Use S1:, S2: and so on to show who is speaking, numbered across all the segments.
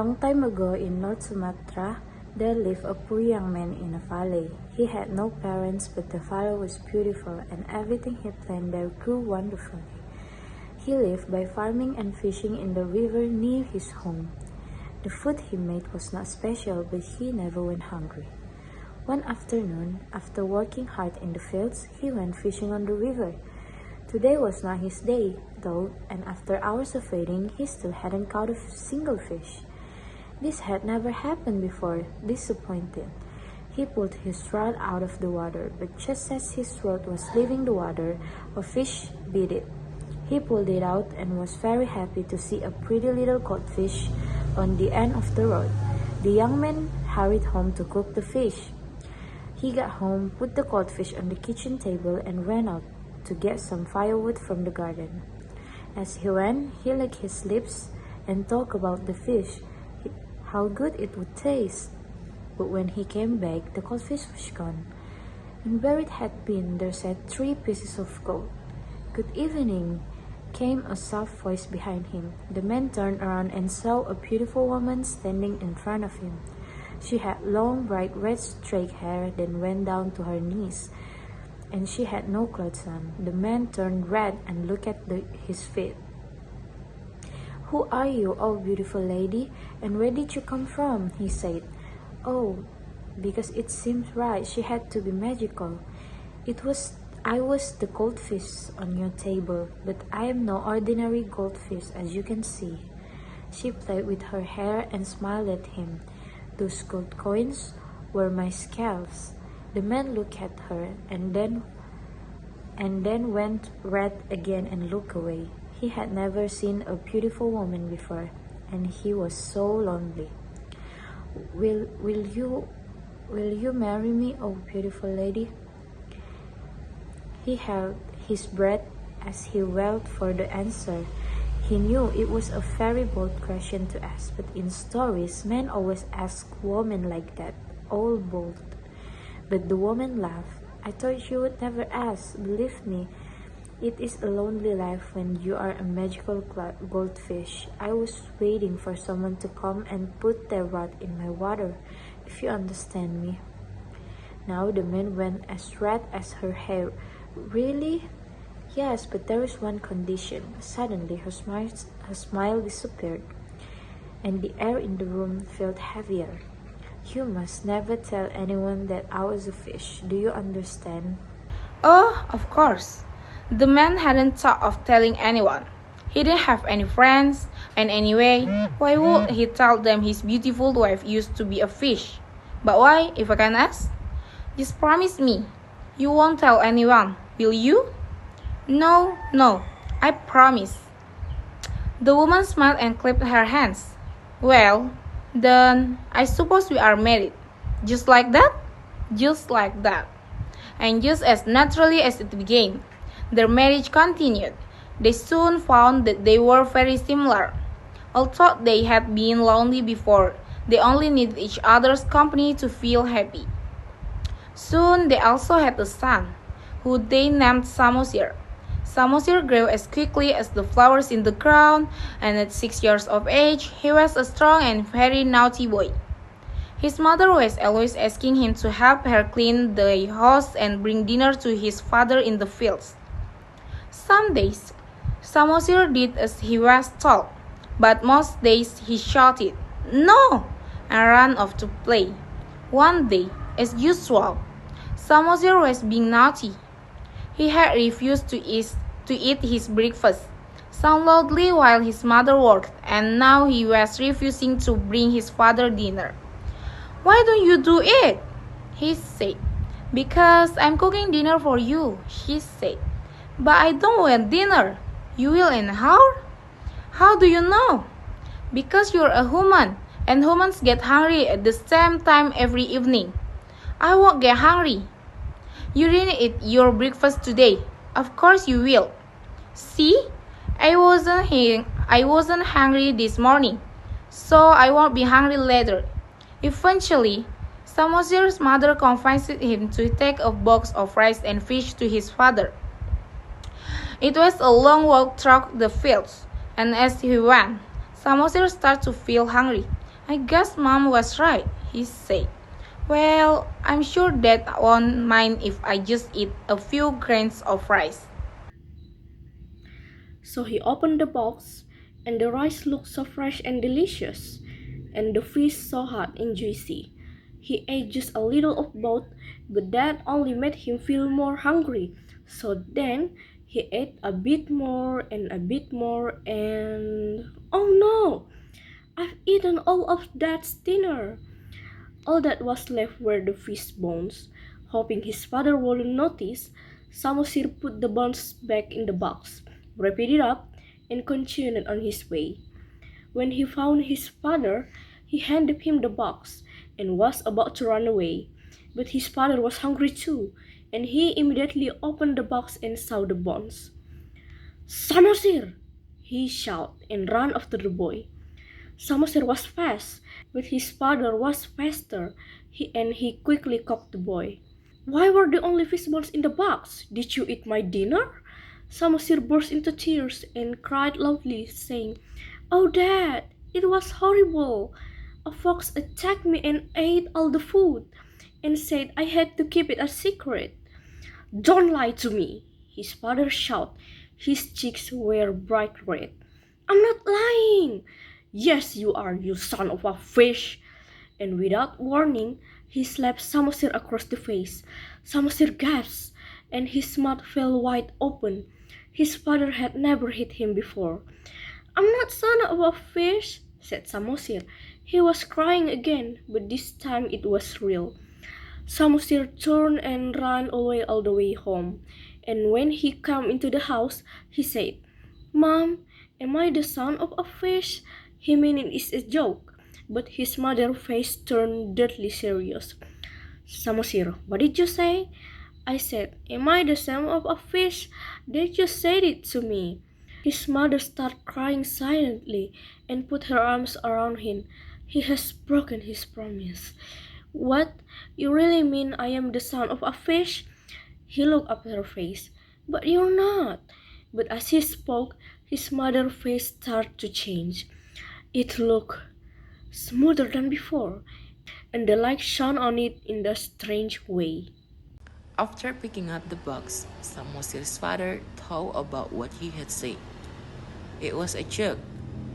S1: long time ago in North Sumatra, there lived a poor young man in a valley. He had no parents, but the valley was beautiful, and everything he planted there grew wonderfully. He lived by farming and fishing in the river near his home. The food he made was not special, but he never went hungry. One afternoon, after working hard in the fields, he went fishing on the river. Today was not his day, though, and after hours of waiting, he still hadn't caught a single fish. This had never happened before. Disappointed, he pulled his rod out of the water, but just as his rod was leaving the water, a fish bit it. He pulled it out and was very happy to see a pretty little goldfish on the end of the rod. The young man hurried home to cook the fish. He got home, put the goldfish on the kitchen table, and ran out to get some firewood from the garden. As he went, he licked his lips and talked about the fish, how good it would taste. But when he came back, the goldfish was gone, and where it had been there sat 3 pieces of gold. "Good evening," came a soft voice behind him. The man turned around and saw a beautiful woman standing in front of him. She had long, bright red straight hair that went down to her knees, and she had no clothes on. The man turned red and looked at his feet. "Who are you, oh beautiful lady, and where did you come from?" he said. "Oh, because it seemed right, she had to be magical. I was the goldfish on your table, but I am no ordinary goldfish, as you can see." She played with her hair and smiled at him. "Those gold coins were my scalps." The man looked at her and then went red again and looked away. He had never seen a beautiful woman before, and he was so lonely. Will you marry me, oh beautiful lady?" He held his breath as he waited for the answer. He knew it was a very bold question to ask, but in stories, men always ask women like that, all bold. But the woman laughed. "I thought you would never ask. Believe me, it is a lonely life when you are a magical goldfish. I was waiting for someone to come and put their rod in my water, if you understand me." Now the man went as red as her hair. "Really?" "Yes, but there is one condition." Suddenly her smile disappeared, and the air in the room felt heavier. "You must never tell anyone that I was a fish. Do you understand?"
S2: Oh, of course. The man hadn't thought of telling anyone. He didn't have any friends, and anyway, why would he tell them his beautiful wife used to be a fish? But why, if I can ask? Just promise me, you won't tell anyone, will you? No, I promise. The woman smiled and clapped her hands. "Well, then, I suppose we are married. Just like that?" Just like that. And just as naturally as it began, their marriage continued. They soon found that they were very similar. Although they had been lonely before, they only needed each other's company to feel happy. Soon they also had a son, who they named Samosir. Samosir grew as quickly as the flowers in the ground, and at 6 years of age, he was a strong and very naughty boy. His mother was always asking him to help her clean the house and bring dinner to his father in the fields. Some days, Samosir did as he was told, but most days he shouted, "No!" and ran off to play. One day, as usual, Samosir was being naughty. He had refused to eat his breakfast, sang loudly while his mother worked, and now he was refusing to bring his father dinner. "Why don't you do it?" he said. "Because I'm cooking dinner for you," she said. "But I don't want dinner." "You will in an hour?" "How do you know?" "Because you're a human, and humans get hungry at the same time every evening." "I won't get hungry." "You didn't eat your breakfast today. Of course you will." "See, I wasn't hungry this morning, so I won't be hungry later." Eventually, Samosir's mother convinced him to take a box of rice and fish to his father. It was a long walk through the fields, and as he went, Samosir started to feel hungry. I guess Mom was right, he said. Well, I'm sure Dad won't mind if I just eat a few grains of rice.
S3: So he opened the box, and the rice looked so fresh and delicious, and the fish so hot and juicy. He ate just a little of both, but that only made him feel more hungry. So then he ate a bit more and a bit more, and oh no! I've eaten all of that dinner. All that was left were the fish bones. Hoping his father wouldn't notice, Samosir put the bones back in the box, wrapped it up, and continued on his way. When he found his father, he handed him the box and was about to run away. But his father was hungry too, and he immediately opened the box and saw the bones. Samosir! He shouted and ran after the boy. Samosir was fast, but his father was faster, and he quickly caught the boy. Why were the only fish bones in the box? Did you eat my dinner? Samosir burst into tears and cried loudly, saying, Oh, Dad, it was horrible. A fox attacked me and ate all the food, and said I had to keep it a secret. Don't lie to me, his father shouted. His cheeks were bright red. I'm not lying. Yes, you are, you son of a fish. And without warning, he slapped Samosir across the face. Samosir gasped, and his mouth fell wide open. His father had never hit him before. I'm not son of a fish, said Samosir. He was crying again, but this time it was real. Samosir turned and ran away all the way home. And when he came into the house, he said, Mom, am I the son of a fish? He meant it is a joke, but his mother's face turned deadly serious. Samosir, what did you say? I said, am I the son of a fish? They just said it to me. His mother started crying silently and put her arms around him. He has broken his promise. What? You really mean I am the son of a fish? He looked up at her face. But you're not. But as he spoke, his mother's face started to change. It looked smoother than before, and the light shone on it in a strange way.
S4: After picking up the box, Samosir's father thought about what he had said. It was a joke,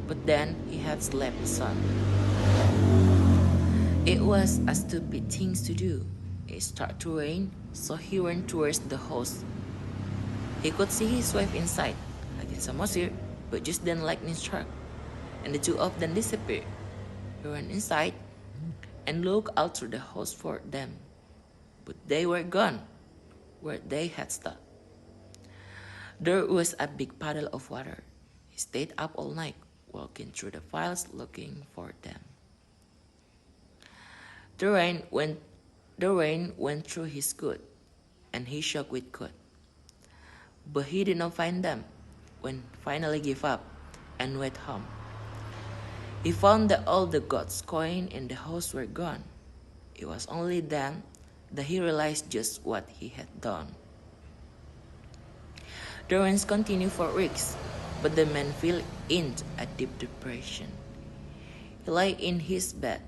S4: but then he had slapped his son. It was a stupid thing to do. It started to rain, so he ran towards the house. He could see his wife inside, hugging Samosir, but just then lightning struck, and the two of them disappeared. He ran inside and looked out through the house for them, but they were gone, where they had stopped. There was a big puddle of water. He stayed up all night, walking through the fields looking for them. The rain went through his coat, and he shook with coat. But he did not find them. When finally gave up and went home, he found that all the gods' coins in the house were gone. It was only then that he realized just what he had done. The rains continued for weeks, but the man fell into a deep depression. He lay in his bed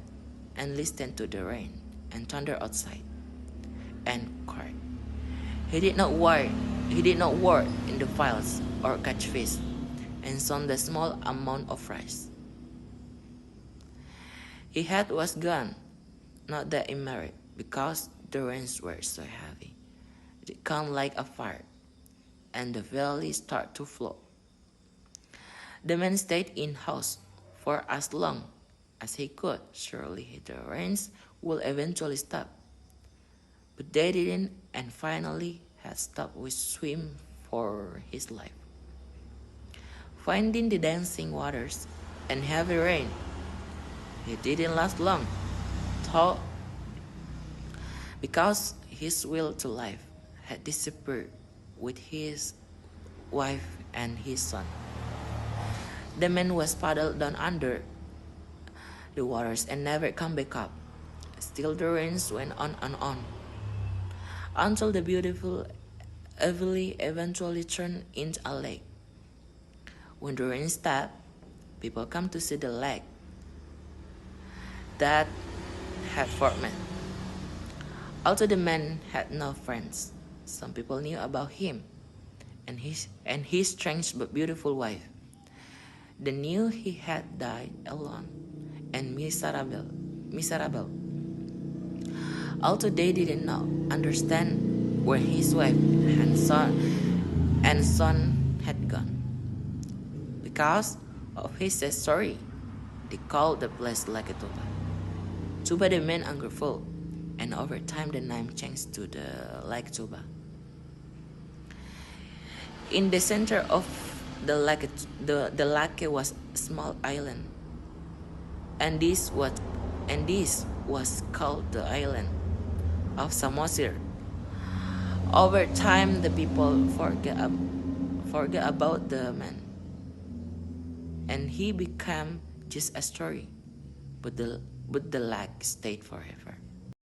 S4: and listened to the rain and thunder outside, and cried. He did not work in the fields or catch fish, and sown the small amount of rice he had was gone. Not that he married, because the rains were so heavy. It came like a fire, and the valley started to flow. The man stayed in house for as long as he could. Surely the rains would eventually stop. But they didn't, and finally had stopped with swim for his life. Finding the dancing waters and heavy rain, he didn't last long, though, because his will to life had disappeared with his wife and his son. The man was paddled down under the waters and never come back up. Still the rains went on and on, until the beautiful Avili eventually turned into a lake. When the rain stopped, people come to see the lake. that had formed. Although the man had no friends, some people knew about him and his strange but beautiful wife. They knew he had died alone and miserable. Although they didn't understand where his wife and son had gone. Because of his sad story, they called the place like a Toba. Toba the man ungrateful, and over time the name changed to the Lake Toba. In the center of the lake was a small island, and this was called the island of Samosir. Over time, the people forget about the man, and he became just a story, but the lake stayed forever.